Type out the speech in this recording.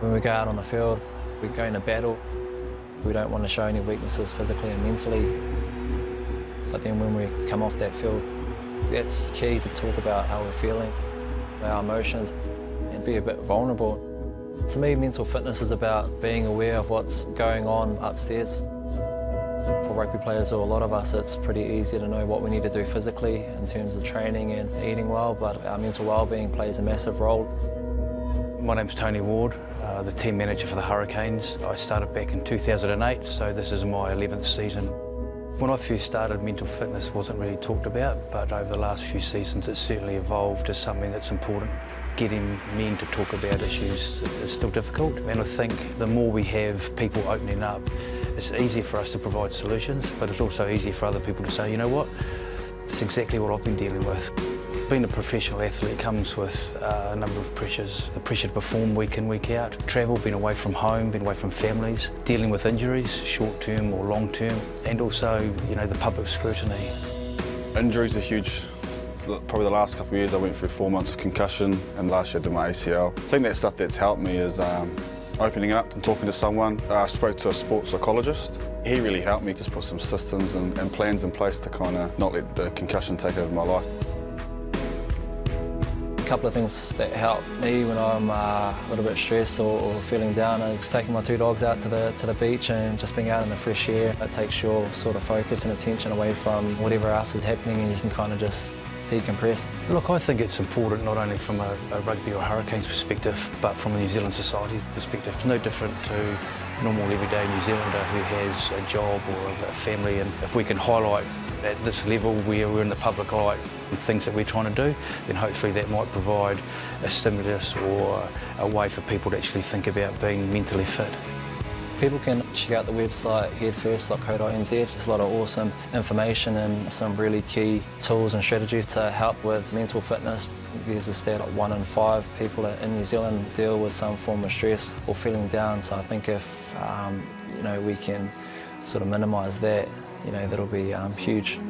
When we go out on the field, we go into battle. We don't want to show any weaknesses physically and mentally. But then when we come off that field, that's key to talk about how we're feeling, our emotions, and be a bit vulnerable. To me, mental fitness is about being aware of what's going on upstairs. For rugby players, or a lot of us, it's pretty easy to know what we need to do physically in terms of training and eating well, but our mental well-being plays a massive role. My name's Tony Ward, the team manager for the Hurricanes. I started back in 2008, so this is my 11th season. When I first started, mental fitness wasn't really talked about, but over the last few seasons it's certainly evolved as something that's important. Getting men to talk about issues is still difficult, and I think the more we have people opening up, it's easier for us to provide solutions, but it's also easier for other people to say, you know what, it's exactly what I've been dealing with. Being a professional athlete comes with a number of pressures. The pressure to perform week in, week out. Travel, being away from home, being away from families, dealing with injuries, short-term or long-term, and also, you know, the public scrutiny. Injuries are huge. Probably the last couple of years I went through 4 months of concussion, and last year I did my ACL. I think that stuff that's helped me is opening up and talking to someone. I spoke to a sports psychologist. He really helped me just put some systems and plans in place to kind of not let the concussion take over my life. A couple of things that help me when I'm a little bit stressed or feeling down is taking my two dogs out to the beach and just being out in the fresh air. It takes your sort of focus and attention away from whatever else is happening, and you can kind of just decompress. Look, I think it's important not only from a rugby or Hurricanes perspective, but from a New Zealand society perspective. It's no different to a normal everyday New Zealander who has a job or a family, and if we can highlight at this level where we're in the public eye and things that we're trying to do, then hopefully that might provide a stimulus or a way for people to actually think about being mentally fit. People can check out the website headfirst.co.nz. There's a lot of awesome information and some really key tools and strategies to help with mental fitness. There's a stat like 1 in 5 people in New Zealand deal with some form of stress or feeling down. So I think if you know, we can sort of minimise that, you know, that'll be huge.